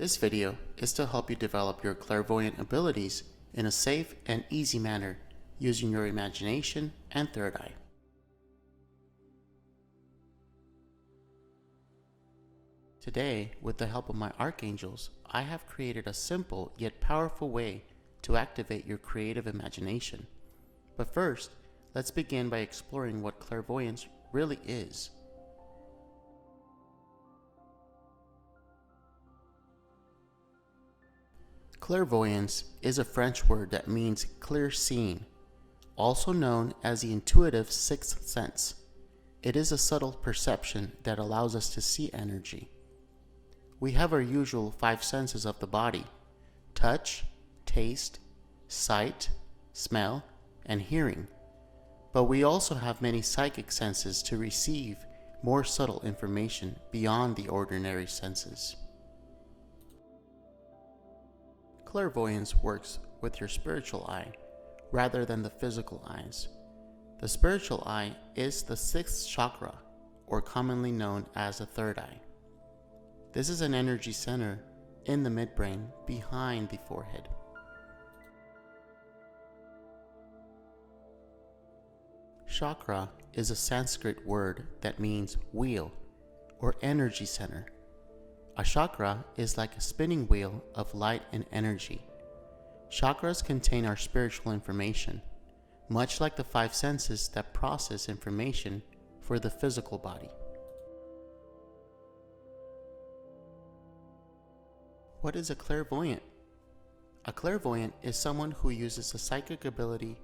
This video is to help you develop your clairvoyant abilities in a safe and easy manner using your imagination and third eye. Today, with the help of my archangels, I have created a simple yet powerful way to activate your creative imagination. But first, let's begin by exploring what clairvoyance really is. Clairvoyance is a French word that means clear seeing, also known as the intuitive sixth sense. It is a subtle perception that allows us to see energy. We have our usual five senses of the body: touch, taste, sight, smell, and hearing. But we also have many psychic senses to receive more subtle information beyond the ordinary senses. Clairvoyance works with your spiritual eye rather than the physical eyes. The spiritual eye is the sixth chakra, or commonly known as the third eye. This is an energy center in the midbrain behind the forehead. Chakra is a Sanskrit word that means wheel or energy center. A chakra is like a spinning wheel of light and energy. Chakras contain our spiritual information, much like the five senses that process information for the physical body. What is a clairvoyant? A clairvoyant is someone who uses the psychic ability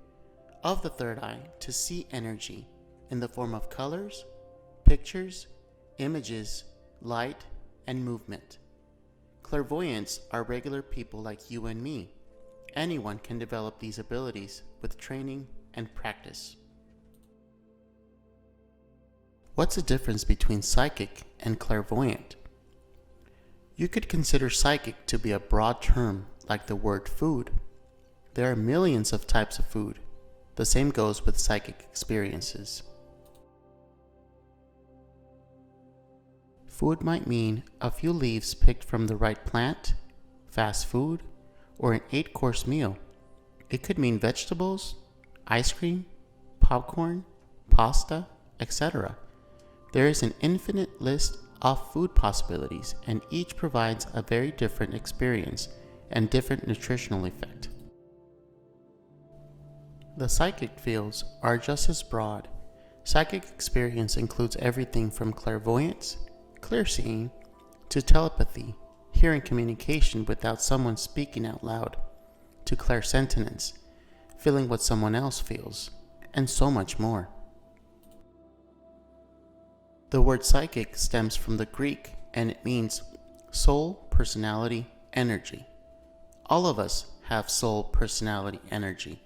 of the third eye to see energy in the form of colors, pictures, images, light, and movement. Clairvoyants are regular people like you and me. Anyone can develop these abilities with training and practice. What's the difference between psychic and clairvoyant? You could consider psychic to be a broad term like the word food. There are millions of types of food. The same goes with psychic experiences. Food might mean a few leaves picked from the right plant, fast food, or an 8-course meal. It could mean vegetables, ice cream, popcorn, pasta, etc. There is an infinite list of food possibilities, and each provides a very different experience and different nutritional effect. The psychic fields are just as broad. Psychic experience includes everything from clairvoyance, clear seeing, to telepathy, hearing communication without someone speaking out loud, to clairsentience, feeling what someone else feels, and so much more. The word psychic stems from the Greek, and it means soul, personality, energy. All of us have soul, personality, energy.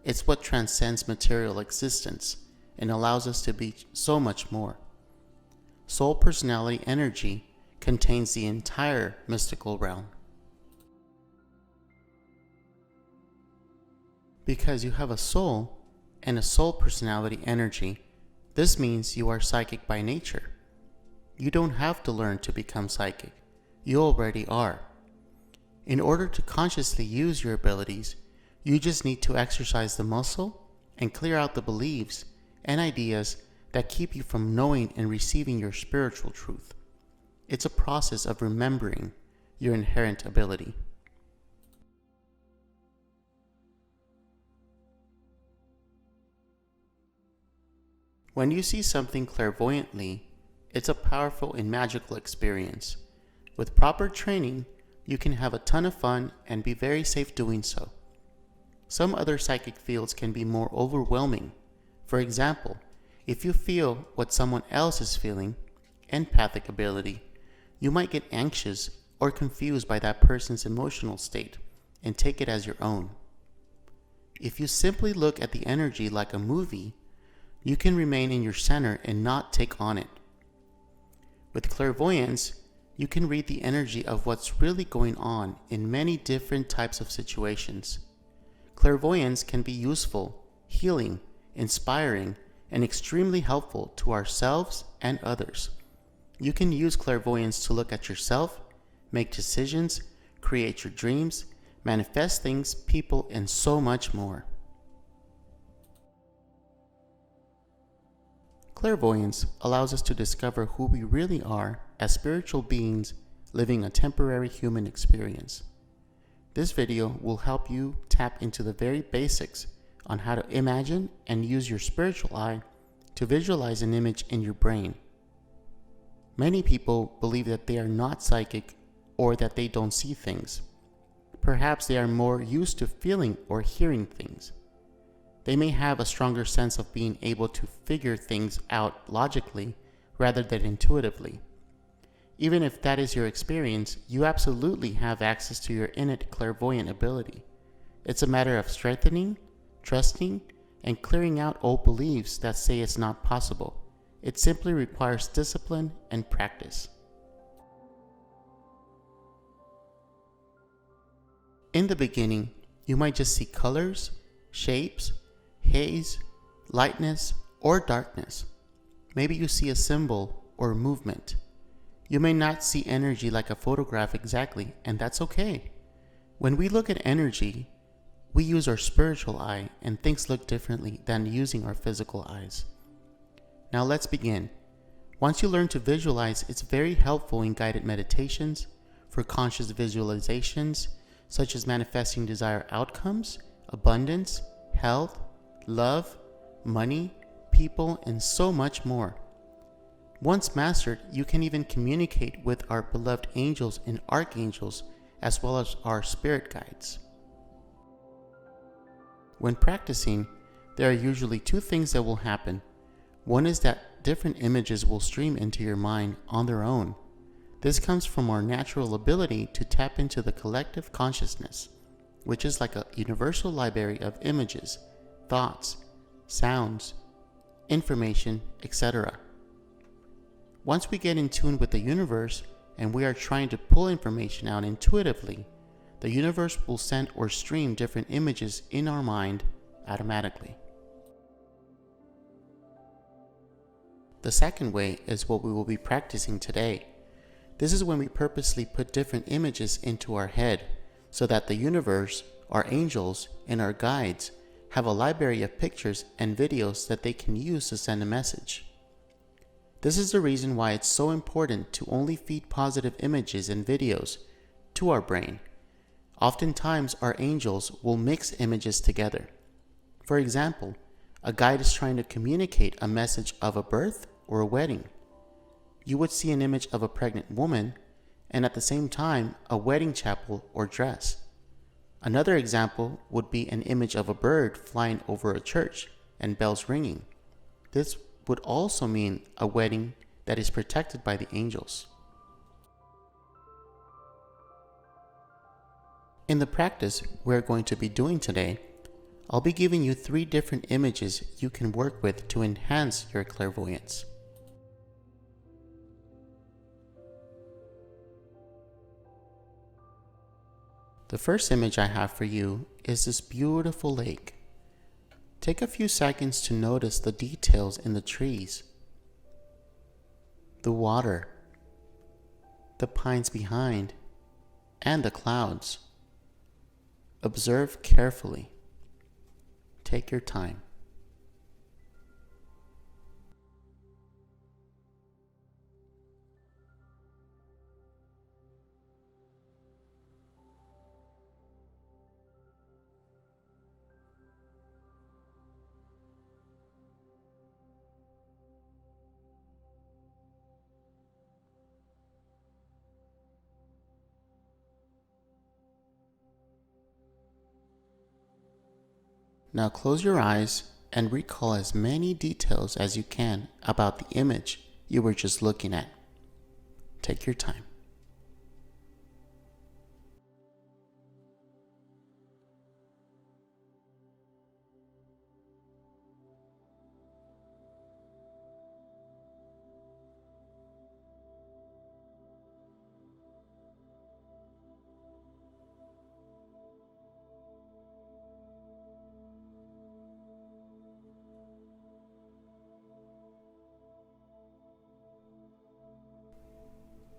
It's what transcends material existence and allows us to be so much more. Soul, personality, energy contains the entire mystical realm. Because you have a soul and a soul, personality, energy, this means you are psychic by nature. You don't have to learn to become psychic. You already are. In order to consciously use your abilities, you just need to exercise the muscle and clear out the beliefs and ideas that keep you from knowing and receiving your spiritual truth. It's a process of remembering your inherent ability. When you see something clairvoyantly, it's a powerful and magical experience. With proper training, you can have a ton of fun and be very safe doing so. Some other psychic fields can be more overwhelming. For example, if you feel what someone else is feeling, empathic ability, you might get anxious or confused by that person's emotional state and take it as your own. If you simply look at the energy like a movie, you can remain in your center and not take on it. With clairvoyance, you can read the energy of what's really going on in many different types of situations. Clairvoyance can be useful, healing, inspiring, and extremely helpful to ourselves and others. You can use clairvoyance to look at yourself, make decisions, create your dreams, manifest things, people, and so much more. Clairvoyance allows us to discover who we really are as spiritual beings living a temporary human experience. This video will help you tap into the very basics on how to imagine and use your spiritual eye to visualize an image in your brain. Many people believe that they are not psychic or that they don't see things. Perhaps they are more used to feeling or hearing things. They may have a stronger sense of being able to figure things out logically rather than intuitively. Even if that is your experience, you absolutely have access to your innate clairvoyant ability. It's a matter of strengthening, trusting, and clearing out old beliefs that say it's not possible. It simply requires discipline and practice. In the beginning, you might just see colors, shapes, haze, lightness, or darkness. Maybe you see a symbol or movement. You may not see energy like a photograph exactly, and that's okay. When we look at energy, we use our spiritual eye, and things look differently than using our physical eyes. Now let's begin. Once you learn to visualize, it's very helpful in guided meditations, for conscious visualizations, such as manifesting desired outcomes, abundance, health, love, money, people, and so much more. Once mastered, you can even communicate with our beloved angels and archangels, as well as our spirit guides. When practicing, there are usually two things that will happen. One is that different images will stream into your mind on their own. This comes from our natural ability to tap into the collective consciousness, which is like a universal library of images, thoughts, sounds, information, etc. Once we get in tune with the universe and we are trying to pull information out intuitively, the universe will send or stream different images in our mind automatically. The second way is what we will be practicing today. This is when we purposely put different images into our head so that the universe, our angels, and our guides have a library of pictures and videos that they can use to send a message. This is the reason why it's so important to only feed positive images and videos to our brain. Oftentimes, our angels will mix images together. For example, a guide is trying to communicate a message of a birth or a wedding. You would see an image of a pregnant woman and at the same time a wedding chapel or dress. Another example would be an image of a bird flying over a church and bells ringing. This would also mean a wedding that is protected by the angels. In the practice we're going to be doing today, I'll be giving you 3 different images you can work with to enhance your clairvoyance. The first image I have for you is this beautiful lake. Take a few seconds to notice the details in the trees, the water, the pines behind, and the clouds. Observe carefully. Take your time. Now close your eyes and recall as many details as you can about the image you were just looking at. Take your time.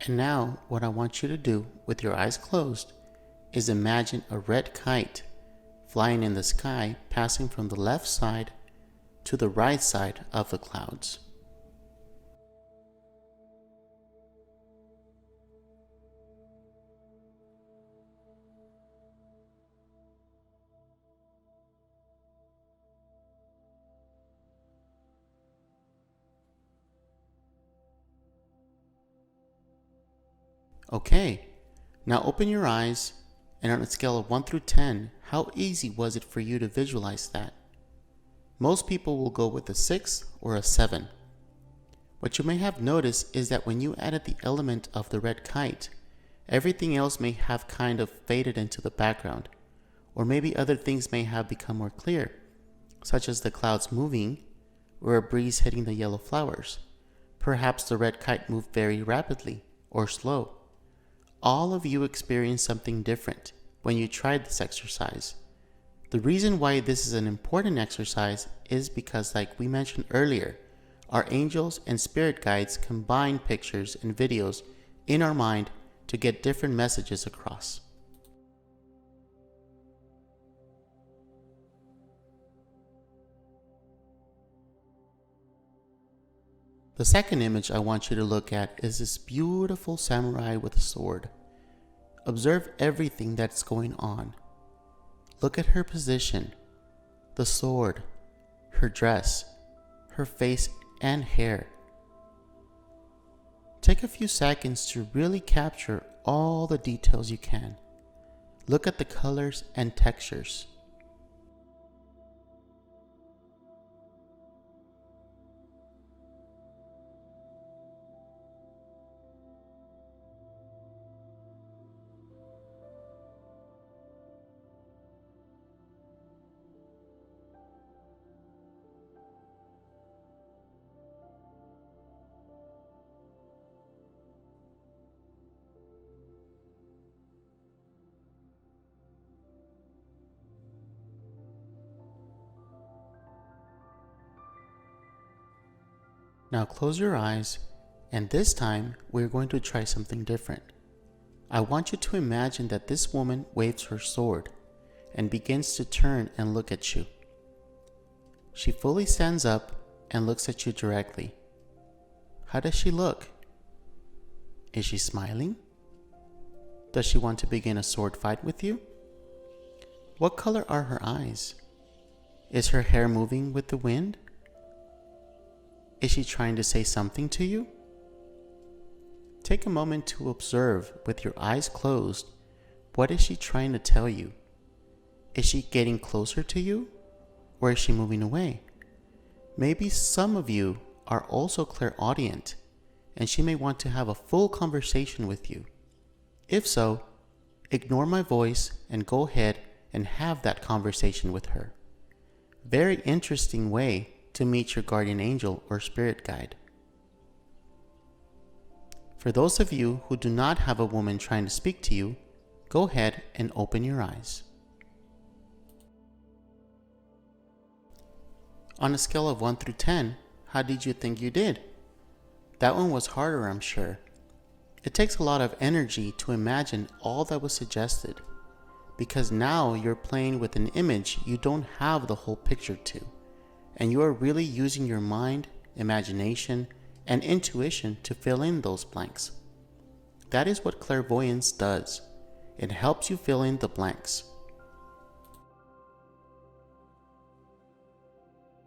And now what I want you to do with your eyes closed is imagine a red kite flying in the sky, passing from the left side to the right side of the clouds. Okay, now open your eyes, and on a scale of 1 through 10, how easy was it for you to visualize that? Most people will go with a 6 or a 7. What you may have noticed is that when you added the element of the red kite, everything else may have kind of faded into the background, or maybe other things may have become more clear, such as the clouds moving or a breeze hitting the yellow flowers. Perhaps the red kite moved very rapidly or slow. All of you experienced something different when you tried this exercise. The reason why this is an important exercise is because, like we mentioned earlier, our angels and spirit guides combine pictures and videos in our mind to get different messages across. The second image I want you to look at is this beautiful samurai with a sword. Observe everything that's going on. Look at her position, the sword, her dress, her face and hair. Take a few seconds to really capture all the details you can. Look at the colors and textures. Now close your eyes, and this time we're going to try something different. I want you to imagine that this woman waves her sword and begins to turn and look at you. She fully stands up and looks at you directly. How does she look? Is she smiling? Does she want to begin a sword fight with you? What color are her eyes? Is her hair moving with the wind? Is she trying to say something to you? Take a moment to observe with your eyes closed. What is she trying to tell you? Is she getting closer to you, or is she moving away? Maybe some of you are also clairaudient, and she may want to have a full conversation with you. If so, ignore my voice and go ahead and have that conversation with her. Very interesting way to meet your guardian angel or spirit guide. For those of you who do not have a woman trying to speak to you, go ahead and open your eyes. On a scale of 1 through 10, how did you think you did? That one was harder, I'm sure. It takes a lot of energy to imagine all that was suggested, because now you're playing with an image you don't have the whole picture to, and you are really using your mind, imagination, and intuition to fill in those blanks. That is what clairvoyance does. It helps you fill in the blanks.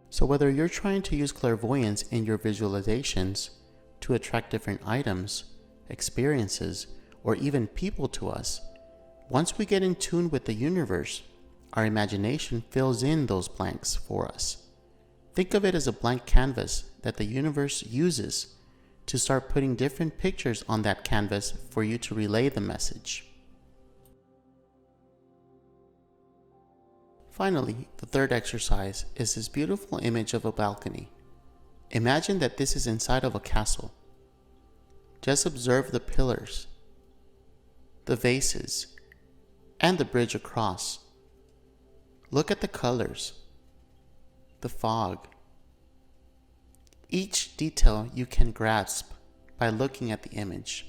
So whether you're trying to use clairvoyance in your visualizations to attract different items, experiences, or even people to us, once we get in tune with the universe, our imagination fills in those blanks for us. Think of it as a blank canvas that the universe uses to start putting different pictures on that canvas for you to relay the message. Finally, the third exercise is this beautiful image of a balcony. Imagine that this is inside of a castle. Just observe the pillars, the vases, and the bridge across. Look at the colors, the fog. Each detail you can grasp by looking at the image.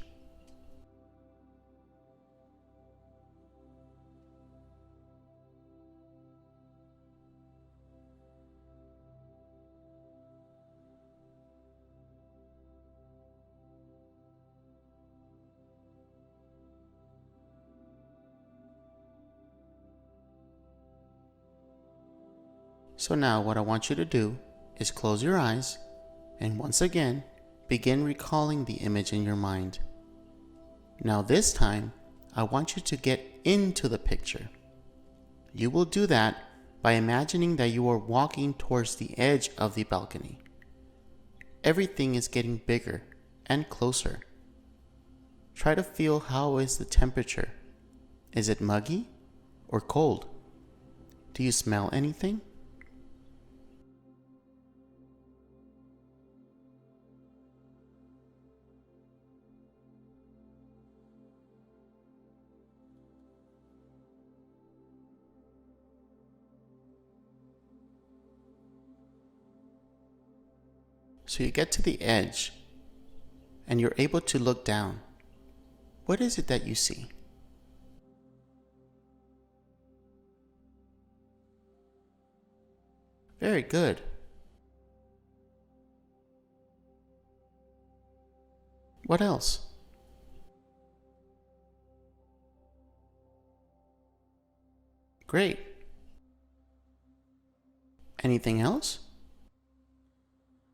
So now what I want you to do is close your eyes and once again begin recalling the image in your mind. Now this time, I want you to get into the picture. You will do that by imagining that you are walking towards the edge of the balcony. Everything is getting bigger and closer. Try to feel how is the temperature. Is it muggy or cold? Do you smell anything? So you get to the edge and you're able to look down. What is it that you see? Very good. What else? Great. Anything else?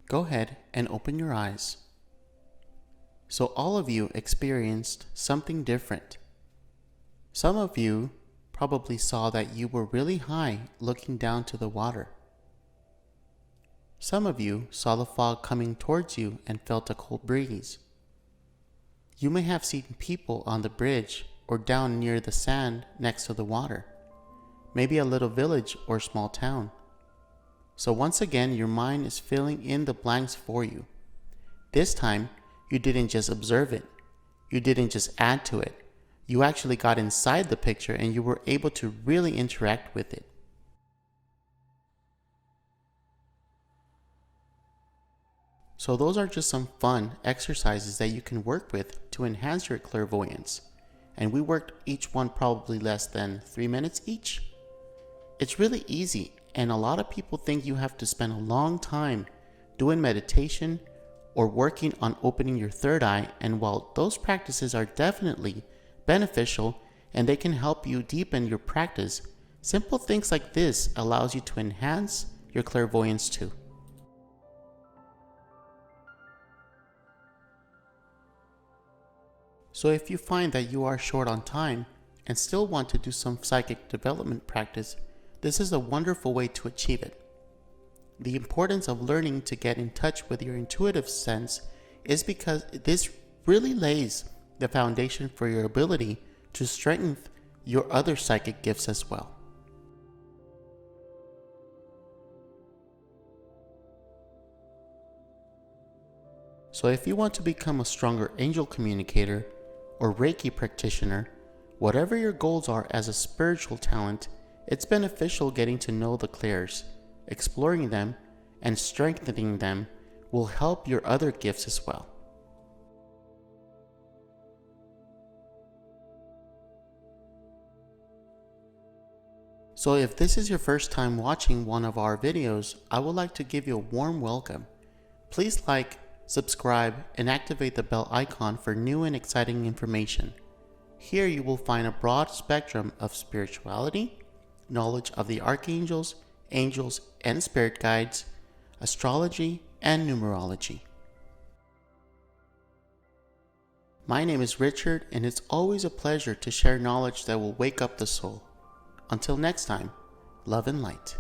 Go ahead and open your eyes. So all of you experienced something different. Some of you probably saw that you were really high looking down to the water. Some of you saw the fog coming towards you and felt a cold breeze. You may have seen people on the bridge or down near the sand next to the water, maybe a little village or small town. So once again, your mind is filling in the blanks for you. This time, you didn't just observe it. You didn't just add to it. You actually got inside the picture and you were able to really interact with it. So those are just some fun exercises that you can work with to enhance your clairvoyance. And we worked each one probably less than 3 minutes each. It's really easy, and a lot of people think you have to spend a long time doing meditation or working on opening your third eye, and while those practices are definitely beneficial and they can help you deepen your practice, simple things like this allows you to enhance your clairvoyance too. So if you find that you are short on time and still want to do some psychic development practice, this is a wonderful way to achieve it. The importance of learning to get in touch with your intuitive sense is because this really lays the foundation for your ability to strengthen your other psychic gifts as well. So if you want to become a stronger angel communicator or Reiki practitioner, whatever your goals are as a spiritual talent, it's beneficial getting to know the clairs. Exploring them and strengthening them will help your other gifts as well. So if this is your first time watching one of our videos, I would like to give you a warm welcome. Please like, subscribe, and activate the bell icon for new and exciting information. Here you will find a broad spectrum of spirituality, knowledge of the archangels, angels, and spirit guides, astrology, and numerology. My name is Richard, and it's always a pleasure to share knowledge that will wake up the soul. Until next time, love and light.